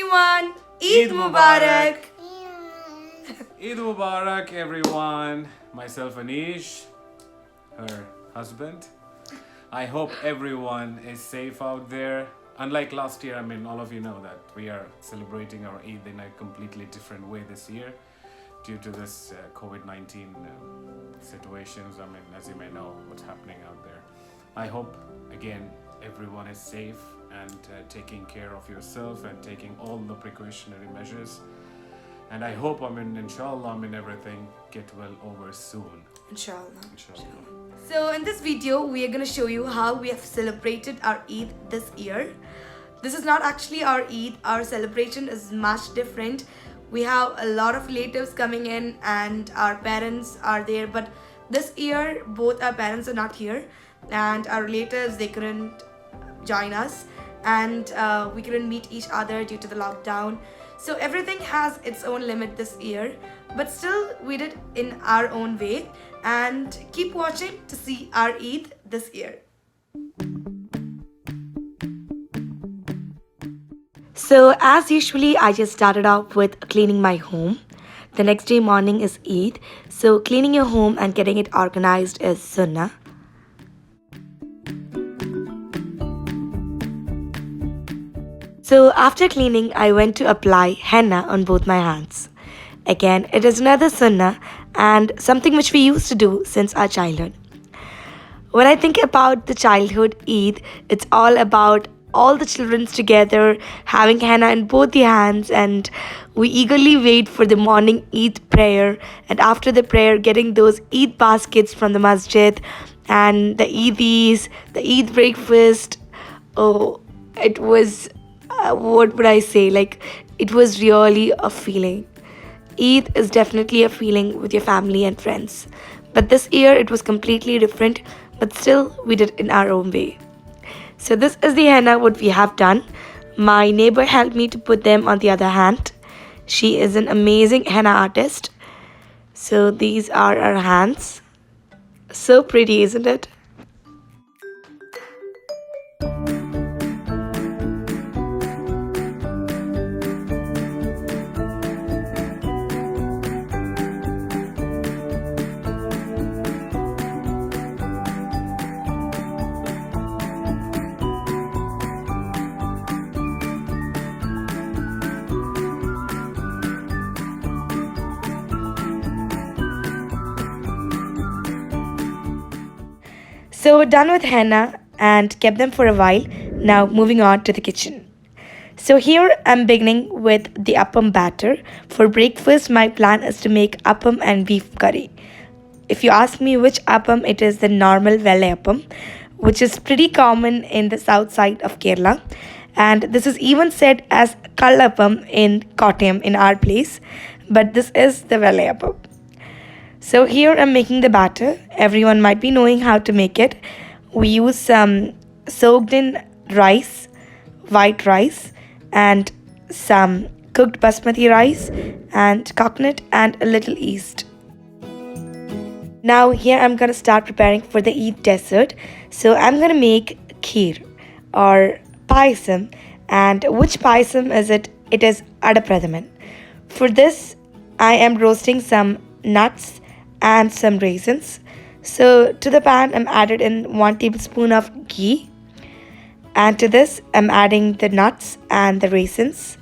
everyone! Eid Mubarak! Eid Mubarak, everyone. Myself, Anish, her husband. I hope everyone is safe out there. Unlike last year, all of you know that we are celebrating our Eid in a completely different way this year due to this COVID-19 situations. As you may know, what's happening out there. I hope, again, everyone is safe and taking care of yourself and taking all the precautionary measures. And I hope, inshallah, everything get well over soon. Inshallah. Inshallah. So in this video, we are going to show you how we have celebrated our Eid this year. This is not actually our Eid. Our celebration is much different. We have a lot of relatives coming in and our parents are there. But this year, both our parents are not here. And our relatives, they couldn't join us. And we couldn't meet each other due to the lockdown. So everything has its own limit this year, but still we did in our own way, and keep watching to see our Eid this year. So as usually, I just started off with cleaning my home. The next day morning is Eid, so cleaning your home and getting it organized is sunnah. So after cleaning, I went to apply henna on both my hands. Again, it is another sunnah and something which we used to do since our childhood. When I think about the childhood Eid, it's all about all the children together having henna in both the hands, and we eagerly wait for the morning Eid prayer, and after the prayer getting those Eid baskets from the masjid and the Eidis, the Eid breakfast. Oh, it was... what would I say? It was really a feeling. Eid is definitely a feeling with your family and friends. But this year it was completely different, but still we did it in our own way. So this is the henna what we have done. My neighbor helped me to put them on the other hand. She is an amazing henna artist. So these are our hands. So pretty, isn't it? So done with henna and kept them for a while. Now moving on to the kitchen. So here I'm beginning with the appam batter. For breakfast, my plan is to make appam and beef curry. If you ask me which appam, it is the normal velle appam, which is pretty common in the south side of Kerala. And this is even said as kallappam in Kottayam in our place. But this is the velle appam. So here I'm making the batter. Everyone might be knowing how to make it. We use some soaked in rice, white rice, and some cooked basmati rice and coconut and a little yeast. Now here I'm gonna start preparing for the Eid dessert. So I'm gonna make kheer or payasam. And which payasam is it? It is adapradaman. For this, I am roasting some nuts and some raisins. So to the pan, I'm added in 1 tablespoon of ghee, and to this I'm adding the nuts and the raisins.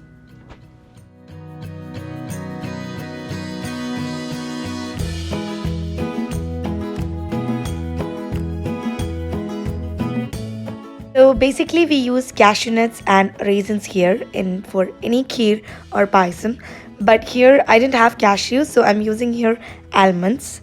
So basically we use cashew nuts and raisins here in for any kheer or payasam. But here I didn't have cashews, so I'm using here almonds.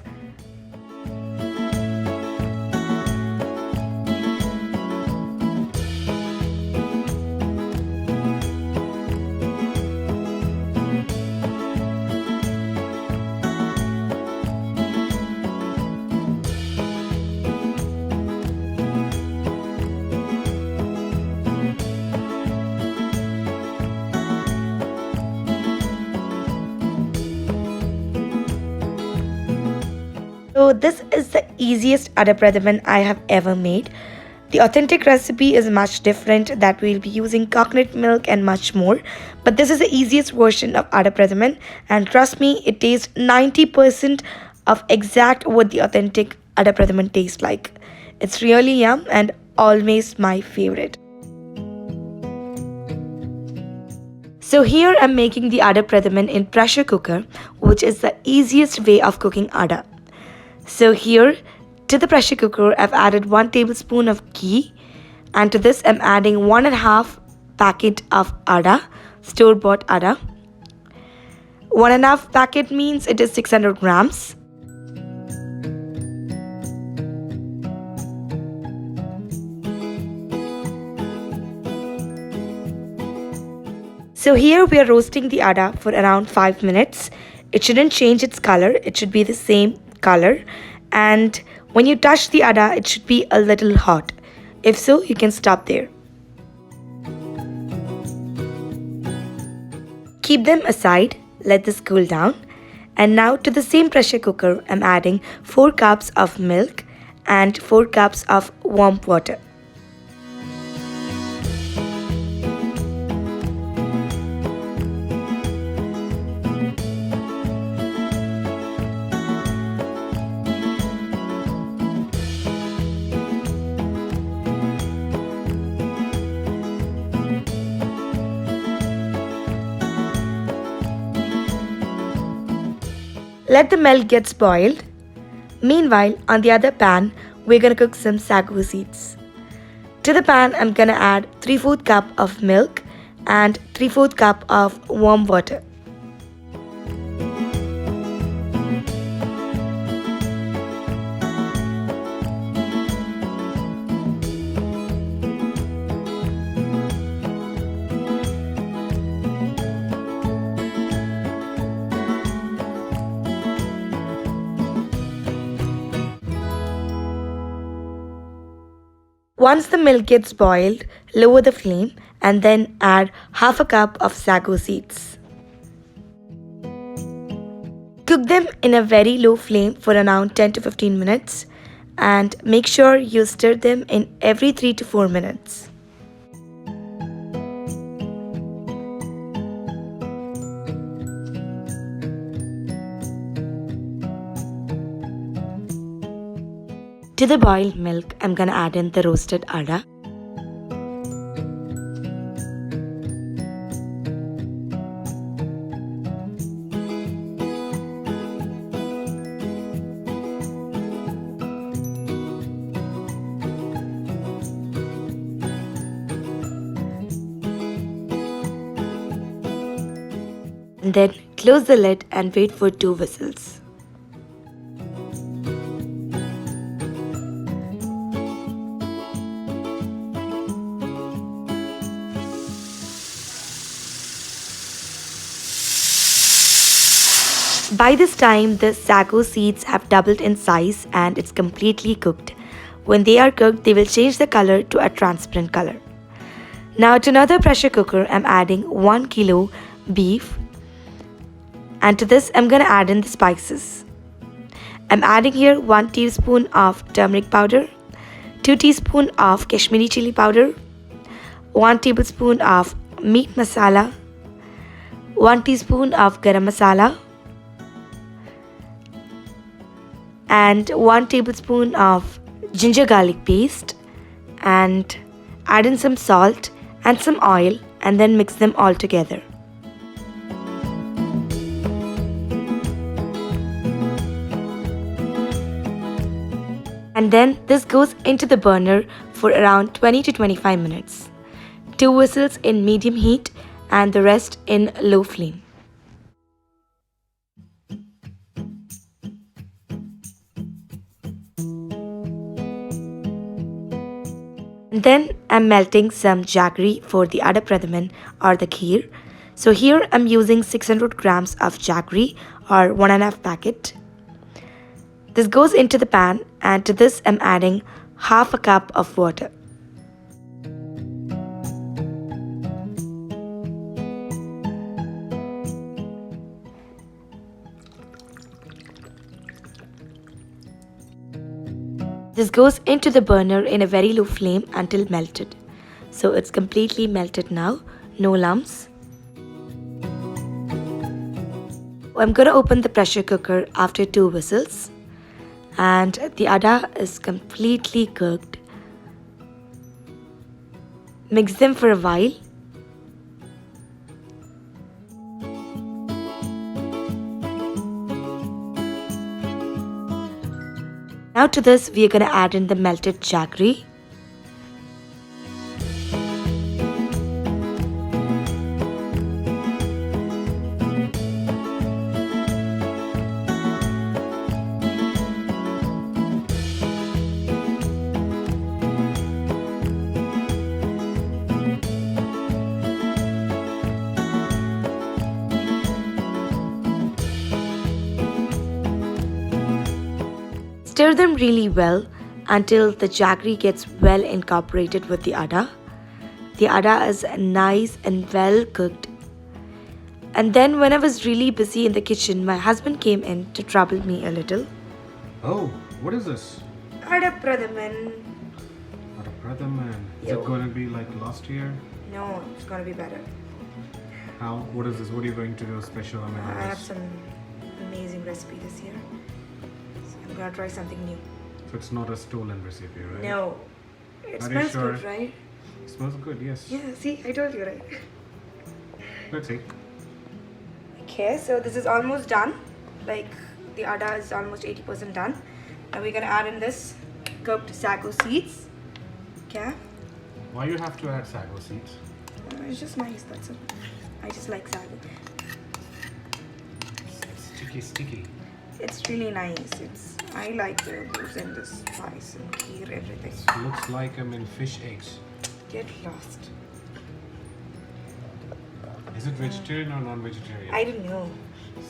So this is the easiest adapradaman I have ever made. The authentic recipe is much different that we'll be using coconut milk and much more. But this is the easiest version of Ada Pradaman, and trust me, it tastes 90% of exact what the authentic Ada Pradaman tastes like. It's really yum and always my favorite. So here I'm making the Ada Pradaman in pressure cooker, which is the easiest way of cooking Ada. So here to the pressure cooker I've added 1 tablespoon of ghee, and to this I'm adding 1.5 packet of Ada, store bought Ada. 1.5 packet means it is 600 grams. So here we are roasting the Ada for around 5 minutes. It shouldn't change its color, it should be the same color. And when you touch the Ada, it should be a little hot. If so, you can stop there. Keep them aside, let this cool down. And now to the same pressure cooker, I'm adding 4 cups of milk and 4 cups of warm water. Let the milk get boiled. Meanwhile, on the other pan, we're gonna cook some sago seeds. To the pan, I'm gonna add 3/4 cup of milk and 3/4 cup of warm water. Once the milk gets boiled, lower the flame and then add 1/2 cup of sago seeds. Cook them in a very low flame for around 10 to 15 minutes and make sure you stir them in every 3 to 4 minutes. To the boiled milk, I'm gonna add in the roasted Ada. And then close the lid and wait for 2 whistles. By this time, the sago seeds have doubled in size and it's completely cooked. When they are cooked, they will change the color to a transparent color. Now to another pressure cooker, I'm adding 1 kilo beef, and to this I'm gonna add in the spices. I'm adding here 1 teaspoon of turmeric powder, 2 teaspoons of Kashmiri chili powder, 1 tablespoon of meat masala, 1 teaspoon of garam masala, and 1 tablespoon of ginger garlic paste, and add in some salt and some oil and then mix them all together. And then this goes into the burner for around 20 to 25 minutes. 2 whistles in medium heat and the rest in low flame. And then I'm melting some jaggery for the Ada Pradaman or the kheer. So here I'm using 600 grams of jaggery or 1.5 packet. This goes into the pan, and to this I'm adding 1/2 cup of water. This goes into the burner in a very low flame until melted. So it's completely melted now, no lumps. I'm gonna open the pressure cooker after 2 whistles, and the ada is completely cooked. Mix them for a while. Now to this we are gonna add in the melted jaggery. Stir them really well until the jaggery gets well incorporated with the ada. The ada is nice and well cooked. And then when I was really busy in the kitchen, my husband came in to trouble me a little. Oh, what is this? Ada Pradaman. What a brother, man. Is Yo. it going to be like last year? No, it's gonna be better. How? What is this? What are you going to do special? I mean, I have some amazing recipe this year. So I'm gonna try something new. So it's not a stolen recipe, right? No. It Are you smells sure? good, right? It smells good, yes. Yeah, see, I told you, right? Let's see. Okay, so this is almost done. Like the ada is almost 80% done. Now we're gonna add in this cooked sago seeds. Okay. Why you have to add sago seeds? It's just nice, that's it. I just like sago. It's sticky. It's really nice. I like the booze and the spice and kheer, everything. It looks like fish eggs. Get lost. Is it vegetarian or non-vegetarian? I don't know.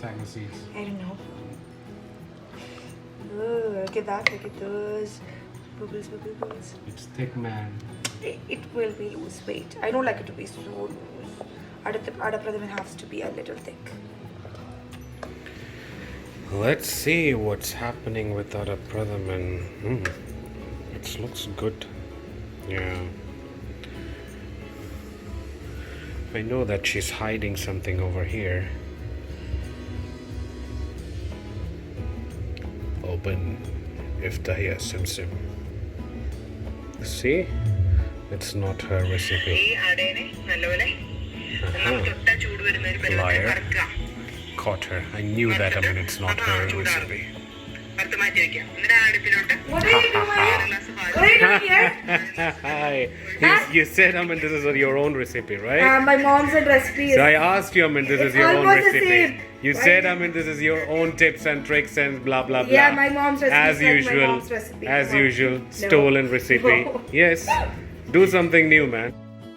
Sago seeds. I don't know. Oh, look at that. Look at those. Bubbles. It's thick, man. It will be loose weight. I don't like it to be so loose. Ada Pradaman has to be a little thick. Let's see what's happening with our Pradhaman. It looks good. Yeah. I know that she's hiding something over here. Open Iftahia Simsim. See? It's not her recipe. Liar. Caught her. I knew that. It's not her recipe. What are you doing? What are you doing here? Hi. You said, this is your own recipe, right? My mom's recipe is... So I asked you, this is your own almost the recipe. same. You said, this is your own tips and tricks and blah blah blah. Yeah, my mom's recipe As is like usual, my mom's recipe. as No. usual, No. stolen recipe. No. Yes, do something new, man.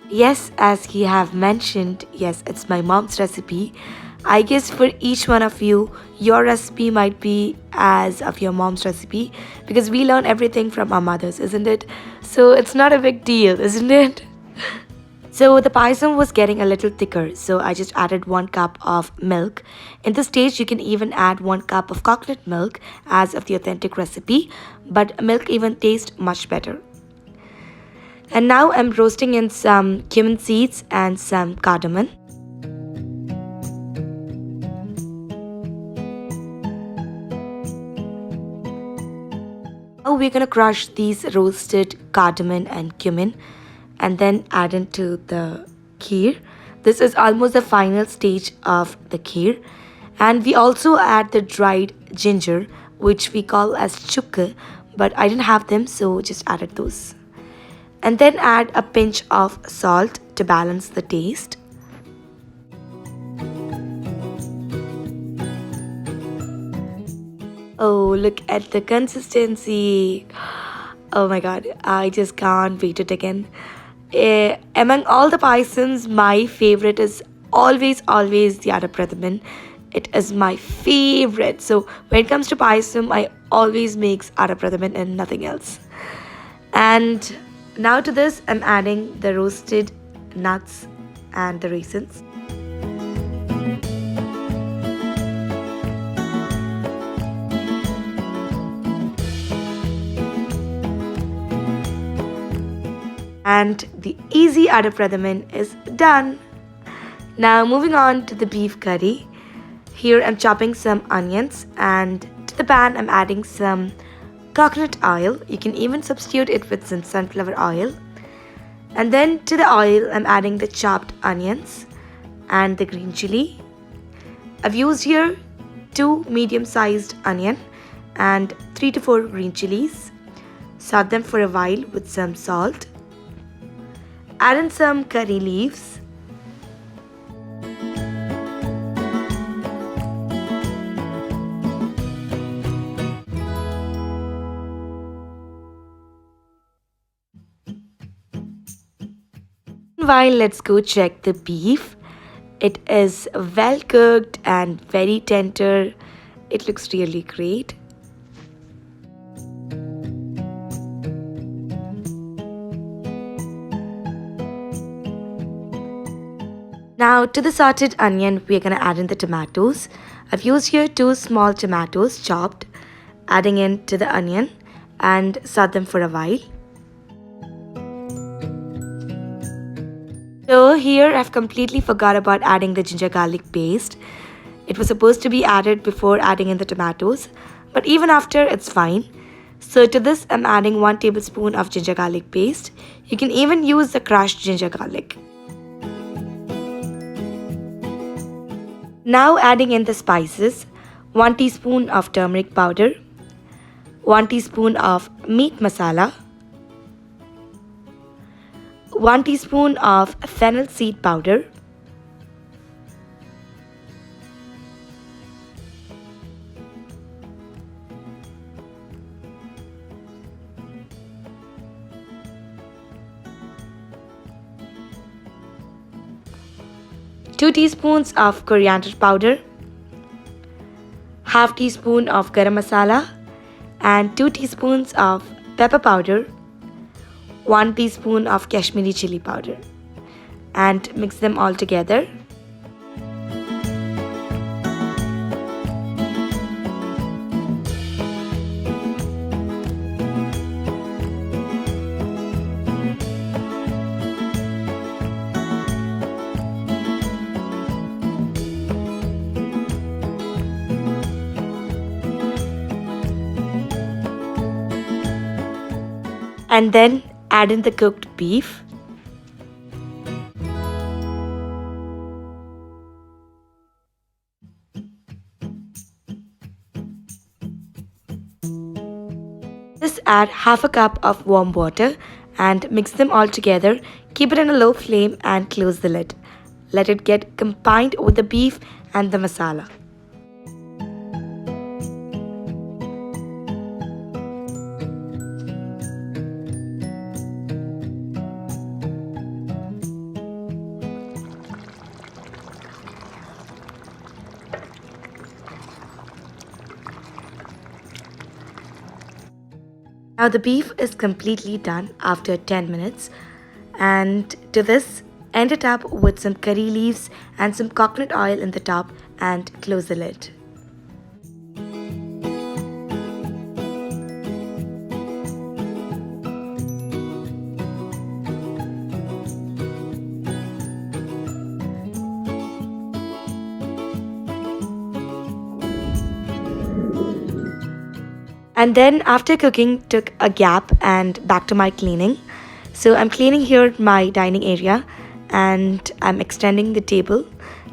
Yes, as you have mentioned, yes, it's my mom's recipe. I guess for each one of you, your recipe might be as of your mom's recipe because we learn everything from our mothers, isn't it? So it's not a big deal, isn't it? So the payasam was getting a little thicker, so I just added 1 cup of milk. In this stage, you can even add 1 cup of coconut milk as of the authentic recipe, but milk even tastes much better. And now I'm roasting in some cumin seeds and some cardamom. Now we're gonna crush these roasted cardamom and cumin and then add into the kheer. This is almost the final stage of the kheer. And we also add the dried ginger, which we call as chukka, but I didn't have them, so just added those. And then add a pinch of salt to balance the taste. Oh, look at the consistency. Oh my god, I just can't wait it again. Among all the payasams, my favorite is always the Ada Pradhaman. It is my favorite. So when it comes to payasam, I always makes Ada Pradhaman and nothing else. And now to this, I'm adding the roasted nuts and the raisins. And the easy Ada Pradaman is done. Now moving on to the beef curry. Here I'm chopping some onions, and to the pan I'm adding some coconut oil. You can even substitute it with some sunflower oil. And then to the oil I'm adding the chopped onions and the green chili. I've used here 2 medium-sized onion and 3 to 4 green chilies. Saute them for a while with some salt. Add in some curry leaves. While let's go check the beef. It is well cooked and very tender. It looks really great. Now to the sauteed onion, we're gonna add in the tomatoes. I've used here 2 small tomatoes chopped, adding in to the onion and saute them for a while. So here I've completely forgot about adding the ginger garlic paste. It was supposed to be added before adding in the tomatoes, but even after it's fine. So to this I'm adding 1 tablespoon of ginger garlic paste. You can even use the crushed ginger garlic. Now adding in the spices, 1 teaspoon of turmeric powder, 1 teaspoon of meat masala, 1 teaspoon of fennel seed powder, two teaspoons of coriander powder, half teaspoon of garam masala, and 2 teaspoons of pepper powder, 1 teaspoon of Kashmiri chili powder, and mix them all together. And then add in the cooked beef. Just add half a cup of warm water and mix them all together. Keep it in a low flame and close the lid. Let it get combined with the beef and the masala. Now the beef is completely done after 10 minutes, and to this end it up with some curry leaves and some coconut oil in the top and close the lid. And then after cooking, took a gap and back to my cleaning. So I'm cleaning here my dining area, and I'm extending the table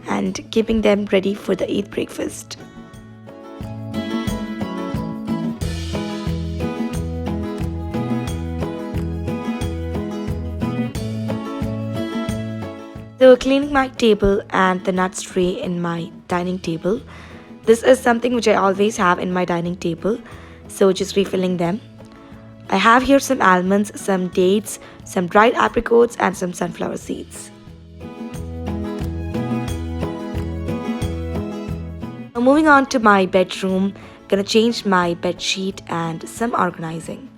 and keeping them ready for the Eid breakfast. So cleaning my table and the nuts tray in my dining table. This is something which I always have in my dining table. So just refilling them. I have here some almonds, some dates, some dried apricots, and some sunflower seeds. Now moving on to my bedroom, gonna change my bed sheet and some organizing.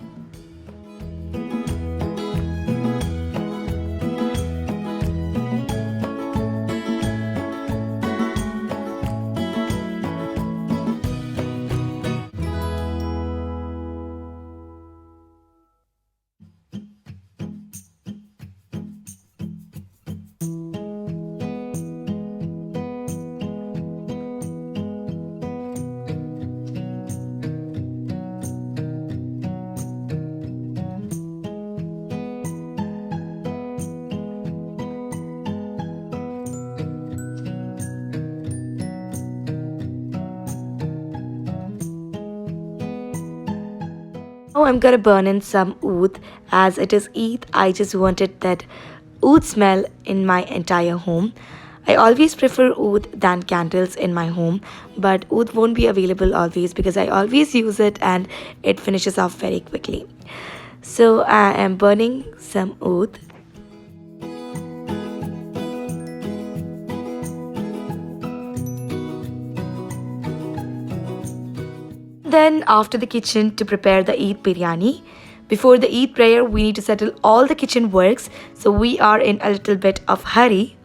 Now I'm gonna burn in some oud. As it is Eid, I just wanted that oud smell in my entire home. I always prefer oud than candles in my home, but oud won't be available always because I always use it and it finishes off very quickly. So I am burning some oud. Then after the kitchen to prepare the Eid biryani. Before the Eid prayer, we need to settle all the kitchen works, so we are in a little bit of hurry.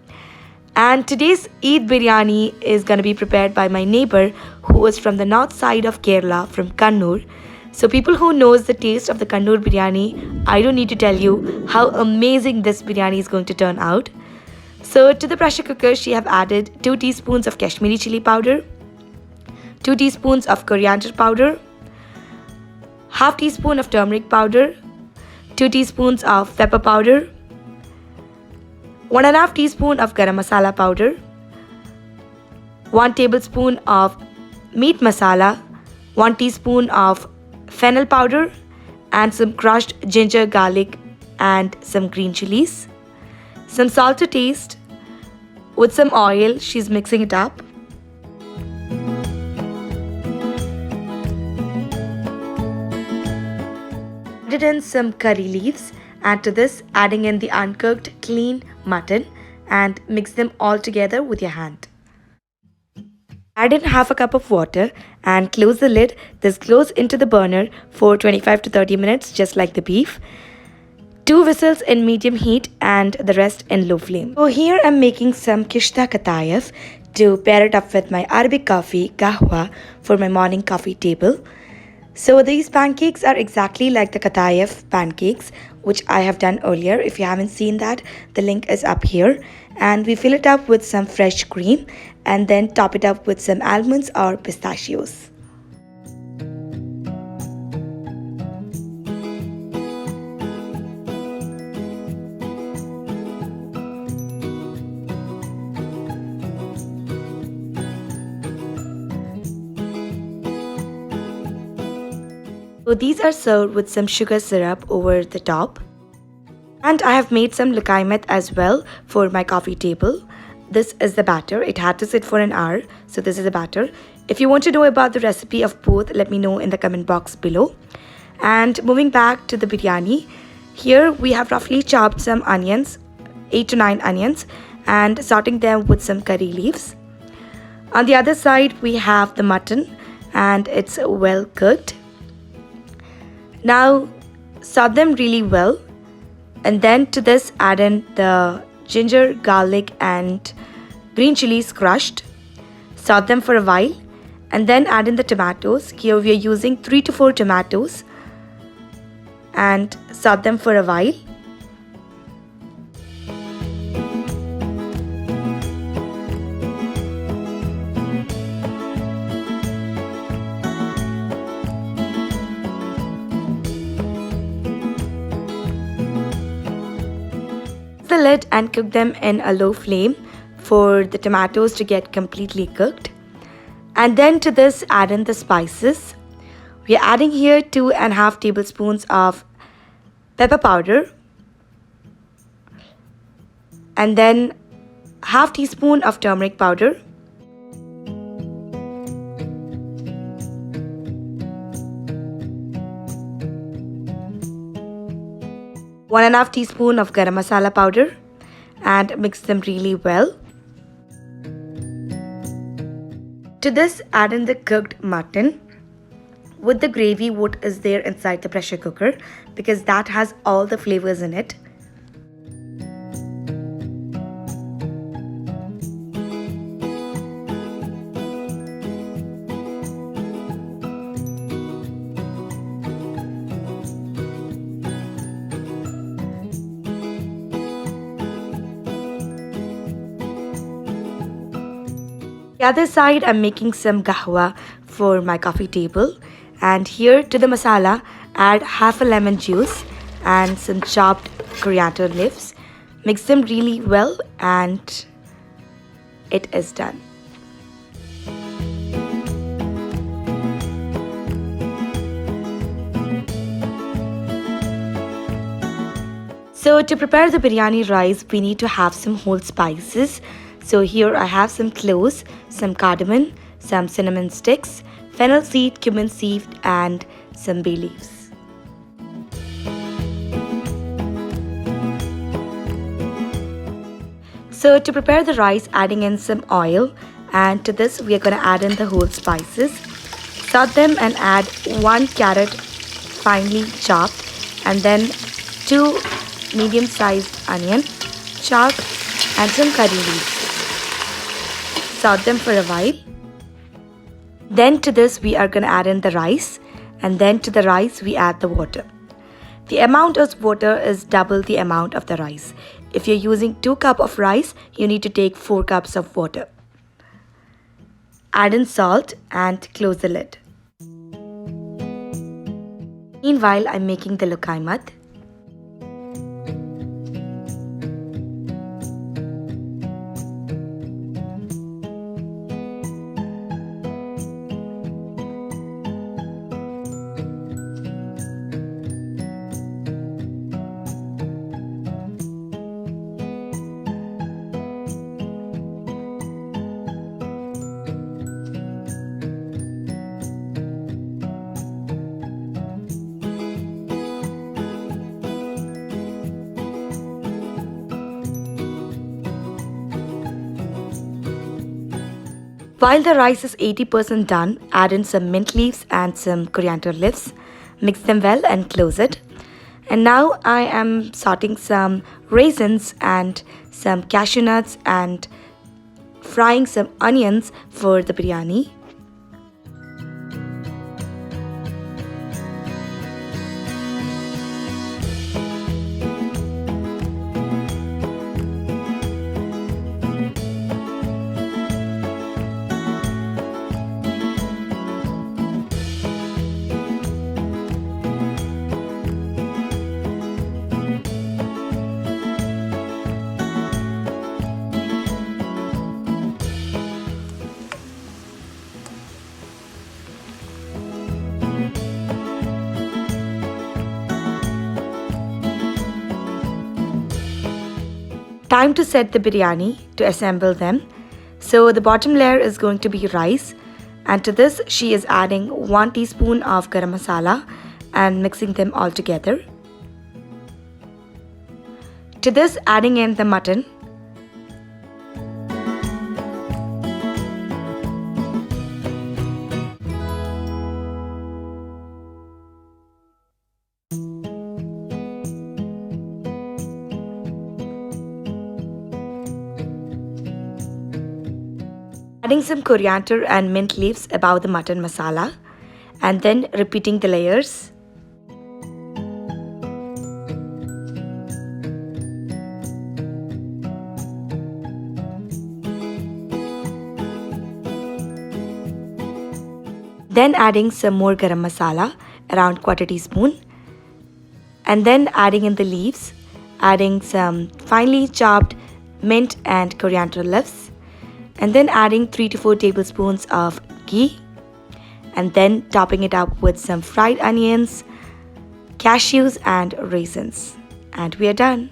And today's Eid biryani is going to be prepared by my neighbor who is from the north side of Kerala, from Kannur. So people who knows the taste of the Kannur biryani, I don't need to tell you how amazing this biryani is going to turn out. So to the pressure cooker, she have added 2 teaspoons of Kashmiri chili powder, 2 teaspoons of coriander powder, half teaspoon of turmeric powder, 2 teaspoons of pepper powder, 1.5 teaspoon of garam masala powder, 1 tablespoon of meat masala, 1 teaspoon of fennel powder, and some crushed ginger, garlic, and some green chilies, some salt to taste. With some oil, she's mixing it up. Added in some curry leaves, and to this adding in the uncooked clean mutton, and mix them all together with your hand. Add in half a cup of water and close the lid. This goes into the burner for 25 to 30 minutes, just like the beef. 2 whistles in medium heat and the rest in low flame. So here I'm making some kishta katayef to pair it up with my Arabic coffee, kahwa, for my morning coffee table. So these pancakes are exactly like the katayef pancakes, which I have done earlier. If you haven't seen that, the link is up here. And we fill it up with some fresh cream and then top it up with some almonds or pistachios. So these are served with some sugar syrup over the top. And I have made some lukaimet as well for my coffee table. This is the batter. It had to sit for an hour. So this is the batter. If you want to know about the recipe of both, let me know in the comment box below. And moving back to the biryani, here we have roughly chopped some onions, 8 to 9 onions, and sorting them with some curry leaves. On the other side, we have the mutton and it's well cooked. Now salt them really well, and then to this add in the ginger, garlic and green chilies crushed. Salt them for a while and then add in the tomatoes. Here we are using 3 to 4 tomatoes and salt them for a while. The lid and cook them in a low flame for the tomatoes to get completely cooked. And then to this add in the spices. We are adding here 2.5 tablespoons of pepper powder, and then half teaspoon of turmeric powder, one and a half teaspoon of garam masala powder, and mix them really well. To this add in the cooked mutton with the gravy what is there inside the pressure cooker, because that has all the flavors in it. The other side, I'm making some kahwa for my coffee table, and here to the masala add half a lemon juice and some chopped coriander leaves. Mix them really well and it is done. So to prepare the biryani rice, we need to have some whole spices. So here I have some cloves, some cardamom, some cinnamon sticks, fennel seed, cumin seed, and some bay leaves. So to prepare the rice, adding in some oil, and to this we are going to add in the whole spices. Salt them and add 1 carrot finely chopped, and then 2 medium-sized onion chopped, and some curry leaves. Saute them for a while. Then to this we are going to add in the rice, and then to the rice we add the water. The amount of water is double the amount of the rice. If you're using 2 cups of rice, you need to take 4 cups of water. Add in salt and close the lid. Meanwhile, I'm making the lukaimat. While the rice is 80% done, add in some mint leaves and some coriander leaves. Mix them well and close it. And now I am sauteing some raisins and some cashew nuts and frying some onions for the biryani. Time to set the biryani to assemble them. So the bottom layer is going to be rice, and to this she is adding 1 teaspoon of garam masala and mixing them all together. To this adding in the mutton. Adding some coriander and mint leaves above the mutton masala, and then repeating the layers. Then adding some more garam masala, around 1/4 teaspoon, and then adding in the leaves, adding some finely chopped mint and coriander leaves, and then adding 3 to 4 tablespoons of ghee, and then topping it up with some fried onions, cashews and raisins. And we are done.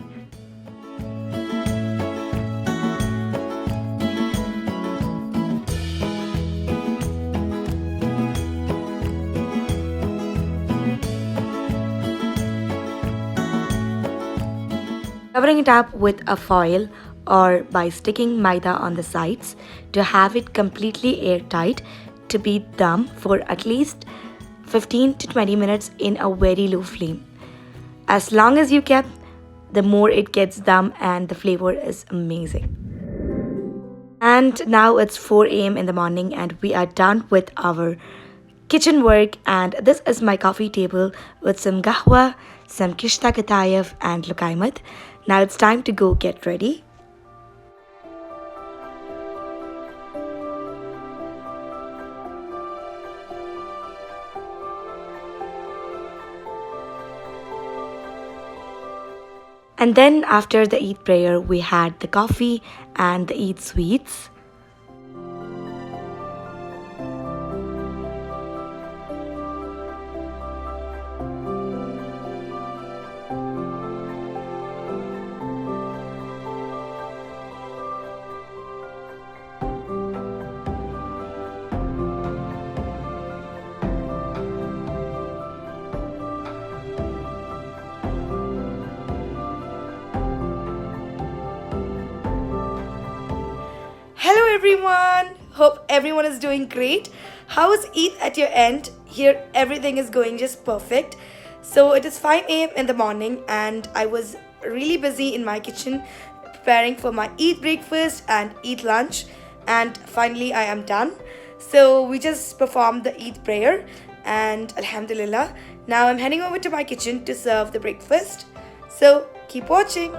Covering it up with a foil or by sticking maida on the sides to have it completely airtight to be dum for at least 15 to 20 minutes in a very low flame. As long as you keep, the more it gets dum and the flavor is amazing. And now it's 4 a.m. in the morning and we are done with our kitchen work, and this is my coffee table with some gahwa, some kishta katayef and lukaimat. Now it's time to go get ready. And then after the Eid prayer, we had the coffee and the Eid sweets. everyone. Hope everyone is doing great. How is Eid at your end? Here, everything is going just perfect. So, it is 5 a.m. in the morning, and I was really busy in my kitchen preparing for my Eid breakfast and Eid lunch. And finally, I am done. So, we just performed the Eid prayer, and Alhamdulillah, now I'm heading over to my kitchen to serve the breakfast. So, keep watching.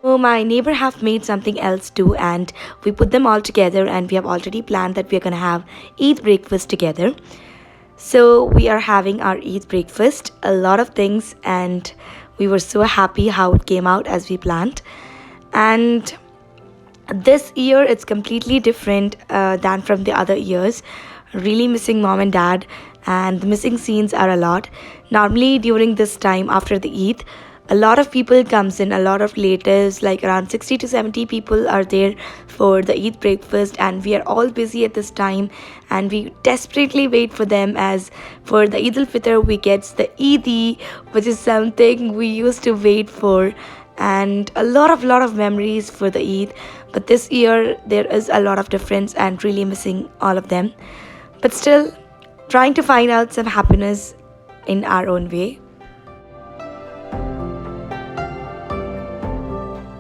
So my neighbor have made something else too, and we put them all together, and we have already planned that we are gonna have Eid breakfast together. So we are having our Eid breakfast, a lot of things, and we were so happy how it came out as we planned. And this year it's completely different than from the other years. Really missing mom and dad, and the missing scenes are a lot. Normally during this time after the Eid, a lot of people comes in, a lot of relatives, like around 60 to 70 people are there for the Eid breakfast, and we are all busy at this time, and we desperately wait for them. As for the Eid al-Fitr, we get the Eidi, which is something we used to wait for, and a lot of memories for the Eid. But this year there is a lot of difference and really missing all of them. But still trying to find out some happiness in our own way.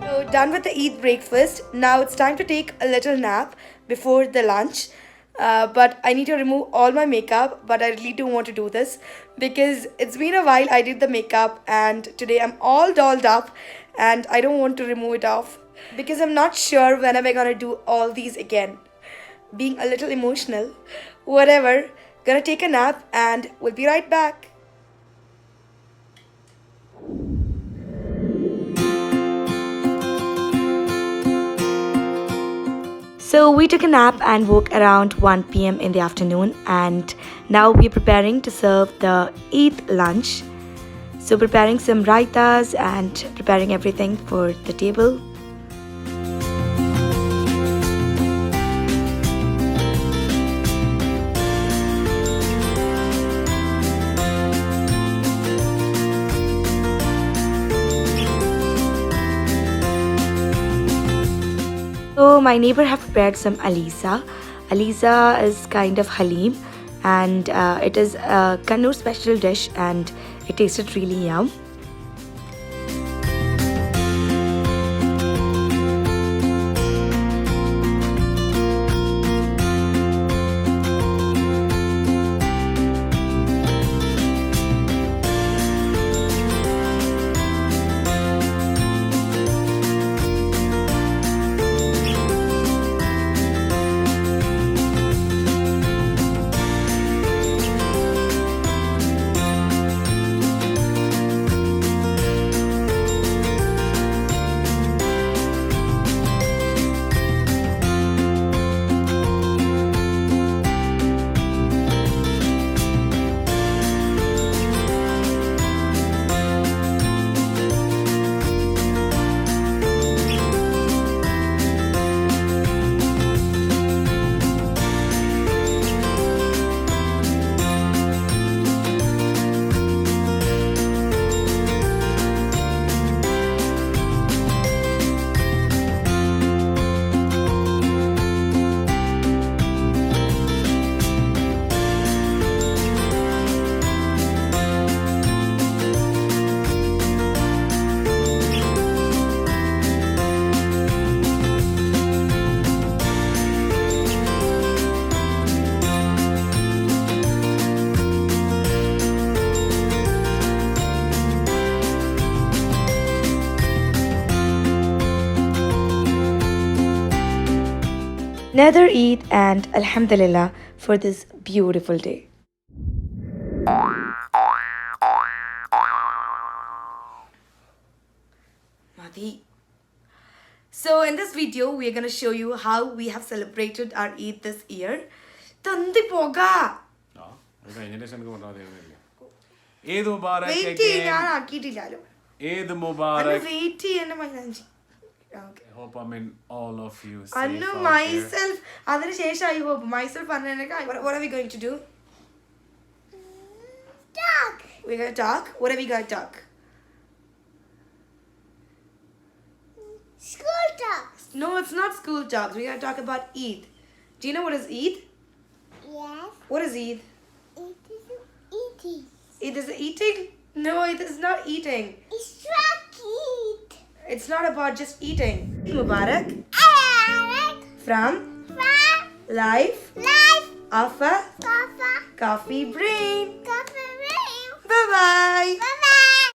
So done with the Eid breakfast. Now it's time to take a little nap before the lunch. But I need to remove all my makeup. But I really do want to do this because it's been a while I did the makeup, and today I'm all dolled up, and I don't want to remove it off because I'm not sure when am I gonna do all these again. Being a little emotional. Whatever. Gonna take a nap, and we'll be right back. So we took a nap and woke around 1 p.m. in the afternoon, and now we're preparing to serve the Eid lunch. So preparing some raitas and preparing everything for the table. So my neighbor have prepared some alisa. Alisa is kind of halim, and it is a Kannur special dish, and it tasted really yum. Another Eid, and Alhamdulillah for this beautiful day. Madi, So in this video, we are going to show you how we have celebrated our Eid this year. Tandi poga. ആ അത് കഴിഞ്ഞതിന് ശേഷം എനിക്ക് പറഞ്ഞാൽ മതി. Eid Mubarak Wait ഞാൻ ആക്കിയിട്ടില്ലല്ലോ. ഈദ് അന്ന് Mubarak. Wait ചെയ്യണ്ട മൈലാഞ്ചി. I hope all of you safe അന്ന് out myself അതിനുശേഷം I hope myself പറഞ്ഞേക്കാം. What are we going to do? Talk. We're going to talk. What are we going to talk? School talk. No, it's not school talks. We're going to talk about Eid. Do you know what is Eid? Yes. What is Eid? It is eating. Eid is eating? No, it is not eating. It's track eat. It's not about just eating. Mubarak Alec. from From life life. of a Papa. coffee brain. Coffee. Bye bye. Bye.